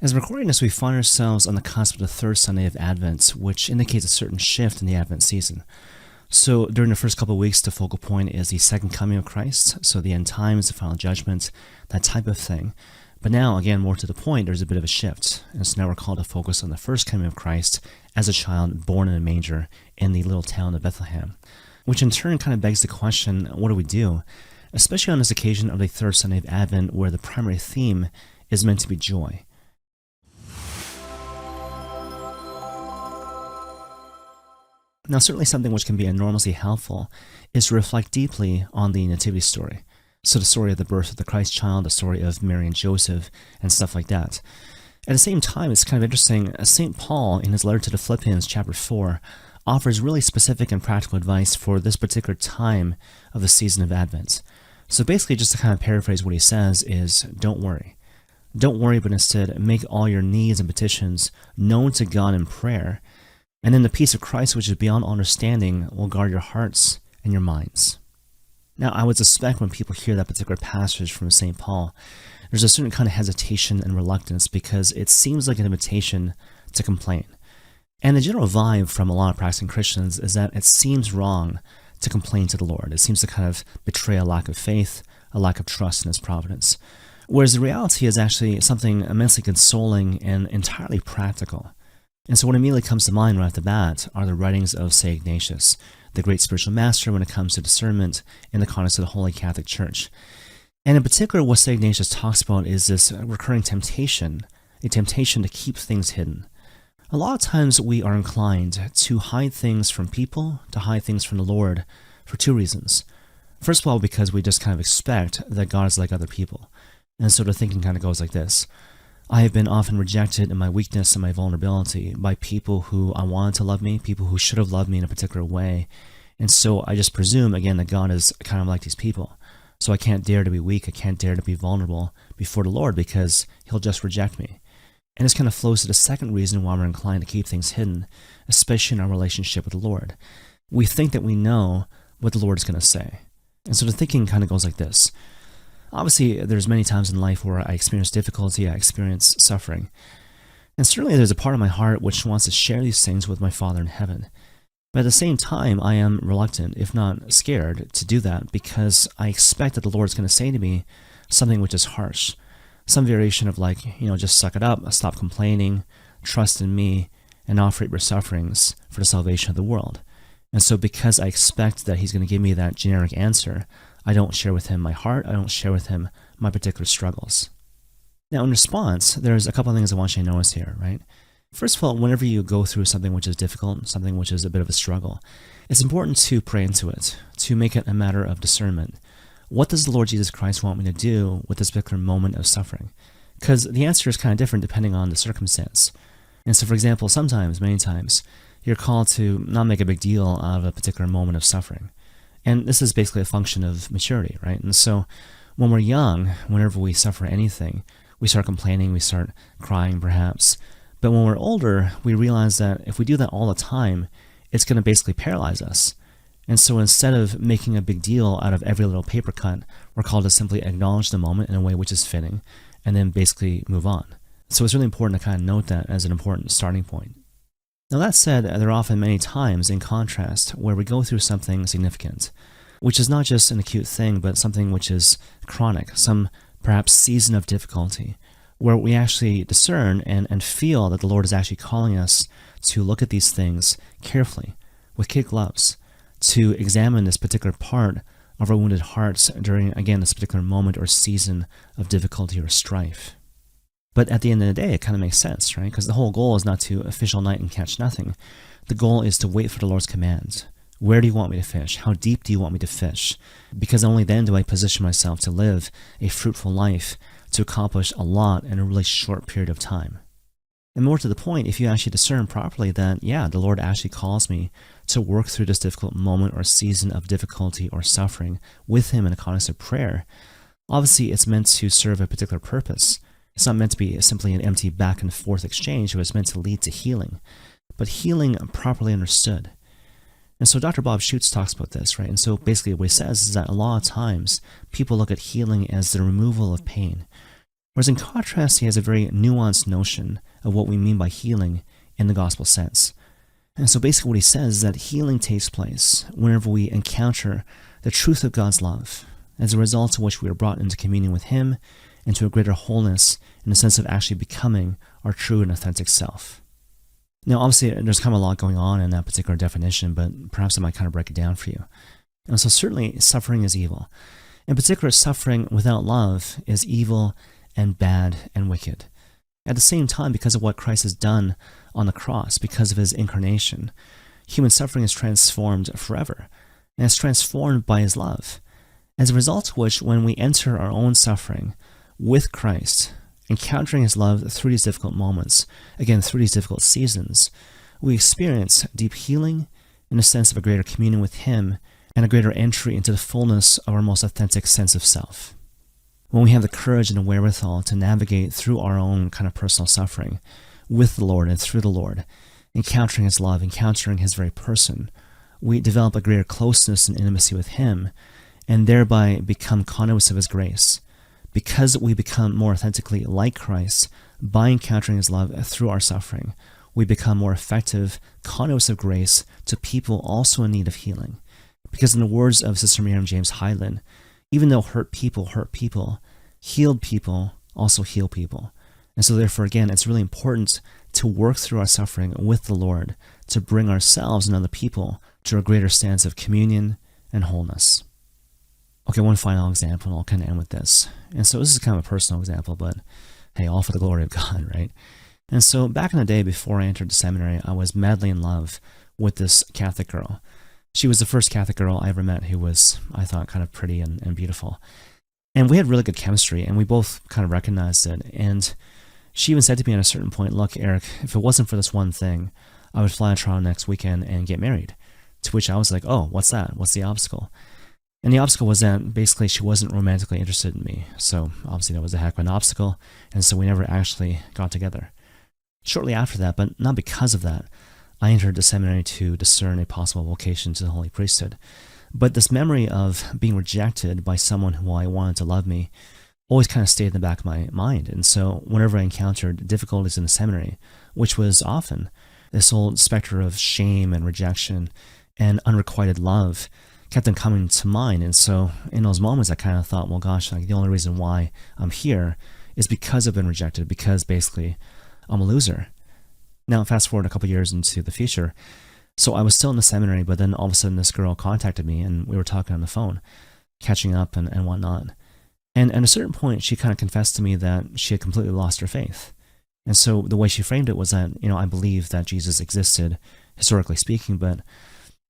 As we're recording this, we find ourselves on the cusp of the third Sunday of Advent, which indicates a certain shift in the Advent season. So during the first couple of weeks, the focal point is the second coming of Christ, so the end times, the final judgment, that type of thing. But now, again, more to the point, there's a bit of a shift. And so now we're called to focus on the first coming of Christ as a child born in a manger in the little town of Bethlehem, which in turn kind of begs the question, what do we do? Especially on this occasion of the third Sunday of Advent, where the primary theme is meant to be joy. Now, certainly something which can be enormously helpful is to reflect deeply on the nativity story. So the story of the birth of the Christ child, the story of Mary and Joseph, and stuff like that. At the same time, it's kind of interesting, St. Paul, in his letter to the Philippians, chapter 4, offers really specific and practical advice for this particular time of the season of Advent. So basically, just to kind of paraphrase what he says is, don't worry. Don't worry, but instead make all your needs and petitions known to God in prayer, and then the peace of Christ, which is beyond understanding, will guard your hearts and your minds. Now, I would suspect when people hear that particular passage from St. Paul, there's a certain kind of hesitation and reluctance because it seems like an invitation to complain. And the general vibe from a lot of practicing Christians is that it seems wrong to complain to the Lord. It seems to kind of betray a lack of faith, a lack of trust in His providence. Whereas the reality is actually something immensely consoling and entirely practical. And so what immediately comes to mind right off the bat are the writings of St. Ignatius, the great spiritual master when it comes to discernment in the context of the Holy Catholic Church. And in particular, what St. Ignatius talks about is this recurring temptation, a temptation to keep things hidden. A lot of times we are inclined to hide things from people, to hide things from the Lord, for two reasons. First of all, because we just kind of expect that God is like other people. And so the thinking kind of goes like this. I have been often rejected in my weakness and my vulnerability by people who I wanted to love me, people who should have loved me in a particular way. And so I just presume, again, that God is kind of like these people. So I can't dare to be weak, I can't dare to be vulnerable before the Lord because He'll just reject me. And this kind of flows to the second reason why we're inclined to keep things hidden, especially in our relationship with the Lord. We think that we know what the Lord is going to say. And so the thinking kind of goes like this. Obviously, there's many times in life where I experience difficulty, I experience suffering. And certainly there's a part of my heart which wants to share these things with my Father in heaven. But at the same time, I am reluctant, if not scared, to do that because I expect that the Lord's going to say to me something which is harsh. Some variation of like, just suck it up, stop complaining, trust in me, and offer your sufferings for the salvation of the world. And so because I expect that He's going to give me that generic answer, I don't share with Him my heart, I don't share with Him my particular struggles. Now in response, there's a couple of things I want you to notice here, right? First of all, whenever you go through something which is difficult, something which is a bit of a struggle, it's important to pray into it, to make it a matter of discernment. What does the Lord Jesus Christ want me to do with this particular moment of suffering? Because the answer is kind of different depending on the circumstance. And so for example, many times, you're called to not make a big deal out of a particular moment of suffering. And this is basically a function of maturity, right? And so when we're young, whenever we suffer anything, we start complaining, we start crying perhaps. But when we're older, we realize that if we do that all the time, it's going to basically paralyze us. And so instead of making a big deal out of every little paper cut, we're called to simply acknowledge the moment in a way which is fitting, and then basically move on. So it's really important to kind of note that as an important starting point. Now that said, there are often many times, in contrast, where we go through something significant, which is not just an acute thing, but something which is chronic, some perhaps season of difficulty, where we actually discern and feel that the Lord is actually calling us to look at these things carefully, with kid gloves, to examine this particular part of our wounded hearts during, again, this particular moment or season of difficulty or strife. But at the end of the day, it kind of makes sense, right? Because the whole goal is not to fish all night and catch nothing. The goal is to wait for the Lord's commands. Where do you want me to fish? How deep do you want me to fish? Because only then do I position myself to live a fruitful life, to accomplish a lot in a really short period of time. And more to the point, if you actually discern properly that, the Lord actually calls me to work through this difficult moment or season of difficulty or suffering with Him in a context of prayer, obviously it's meant to serve a particular purpose. It's not meant to be simply an empty back and forth exchange, but it's meant to lead to healing, but healing properly understood. And so Dr. Bob Schutz talks about this, right? And so basically what he says is that a lot of times people look at healing as the removal of pain. Whereas in contrast, he has a very nuanced notion of what we mean by healing in the gospel sense. And so basically what he says is that healing takes place whenever we encounter the truth of God's love, as a result of which we are brought into communion with him, into a greater wholeness in the sense of actually becoming our true and authentic self. Now, obviously, there's kind of a lot going on in that particular definition, but perhaps I might kind of break it down for you. And so certainly, suffering is evil. In particular, suffering without love is evil and bad and wicked. At the same time, because of what Christ has done on the cross, because of his incarnation, human suffering is transformed forever, and it's transformed by his love. As a result of which, when we enter our own suffering with Christ, encountering his love through these difficult moments, again, through these difficult seasons, we experience deep healing in a sense of a greater communion with him and a greater entry into the fullness of our most authentic sense of self. When we have the courage and the wherewithal to navigate through our own kind of personal suffering with the Lord and through the Lord, encountering his love, encountering his very person, we develop a greater closeness and intimacy with him, and thereby become conduits of his grace. Because we become more authentically like Christ by encountering his love through our suffering, we become more effective conduits of grace to people also in need of healing. Because in the words of Sister Miriam James Highland, even though hurt people, healed people also heal people. And so therefore, again, it's really important to work through our suffering with the Lord to bring ourselves and other people to a greater stance of communion and wholeness. Okay, one final example, and I'll kind of end with this. And so this is kind of a personal example, but hey, all for the glory of God, right? And so back in the day before I entered the seminary, I was madly in love with this Catholic girl. She was the first Catholic girl I ever met who was, I thought, kind of pretty and beautiful. And we had really good chemistry, and we both kind of recognized it. And she even said to me at a certain point, look, Eric, if it wasn't for this one thing, I would fly to Toronto next weekend and get married. To which I was like, oh, what's that? What's the obstacle? And the obstacle was that basically she wasn't romantically interested in me. So obviously that was a heck of an obstacle, and so we never actually got together. Shortly after that, but not because of that, I entered the seminary to discern a possible vocation to the holy priesthood. But this memory of being rejected by someone who I wanted to love me always kind of stayed in the back of my mind. And so whenever I encountered difficulties in the seminary, which was often, this whole specter of shame and rejection and unrequited love kept on coming to mind. And so in those moments, I kind of thought, well, gosh, like the only reason why I'm here is because I've been rejected, because basically I'm a loser. Now, fast forward a couple years into the future. So I was still in the seminary, but then all of a sudden this girl contacted me and we were talking on the phone, catching up and whatnot. And at a certain point, she kind of confessed to me that she had completely lost her faith. And so the way she framed it was that, I believe that Jesus existed, historically speaking, but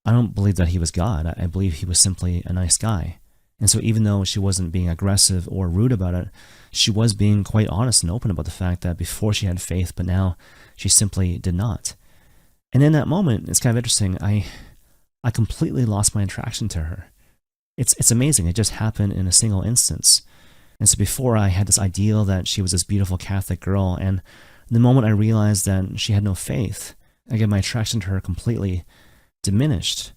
I don't believe that he was God. I believe he was simply a nice guy. And so even though she wasn't being aggressive or rude about it, she was being quite honest and open about the fact that before she had faith, but now she simply did not. And in that moment, it's kind of interesting, I completely lost my attraction to her. It's amazing. It just happened in a single instance. And so before I had this ideal that she was this beautiful Catholic girl, and the moment I realized that she had no faith, again, my attraction to her completely diminished.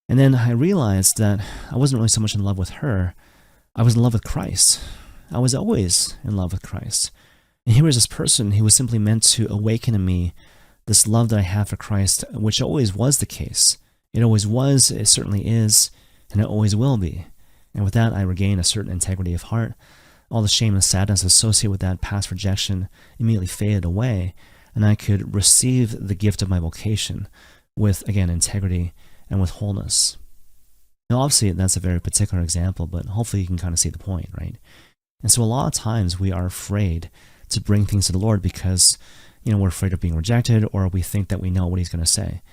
And then I realized that I wasn't really so much in love with her, I was in love with Christ. I was always in love with Christ. And here was this person who was simply meant to awaken in me this love that I have for Christ, which always was the case. It always was, it certainly is, and it always will be. And with that, I regained a certain integrity of heart. All the shame and sadness associated with that past rejection immediately faded away, and I could receive the gift of my vocation with, again, integrity and with wholeness. Now, obviously, that's a very particular example, but hopefully you can kind of see the point, right? And so a lot of times we are afraid to bring things to the Lord because, we're afraid of being rejected, or we think that we know what he's going to say.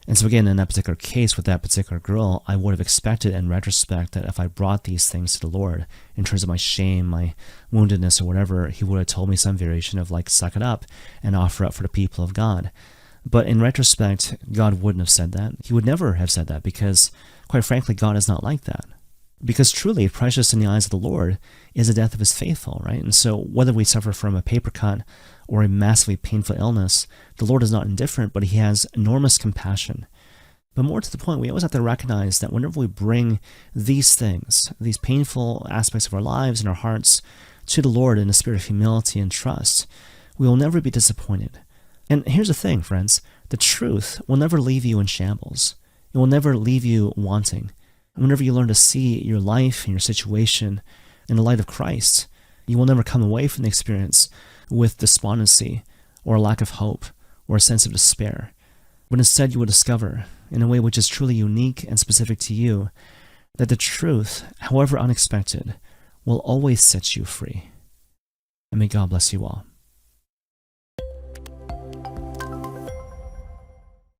And so again, in that particular case with that particular girl, I would have expected in retrospect that if I brought these things to the Lord in terms of my shame, my woundedness, or whatever, he would have told me some variation of like, suck it up and offer up for the people of God. But in retrospect, God wouldn't have said that. He would never have said that because, quite frankly, God is not like that. Because truly, precious in the eyes of the Lord is the death of his faithful, right? And so whether we suffer from a paper cut or a massively painful illness, the Lord is not indifferent, but he has enormous compassion. But more to the point, we always have to recognize that whenever we bring these things, these painful aspects of our lives and our hearts to the Lord in a spirit of humility and trust, we will never be disappointed. And here's the thing, friends, the truth will never leave you in shambles. It will never leave you wanting. Whenever you learn to see your life and your situation in the light of Christ, you will never come away from the experience with despondency or a lack of hope or a sense of despair. But instead you will discover, in a way which is truly unique and specific to you, that the truth, however unexpected, will always set you free. And may God bless you all.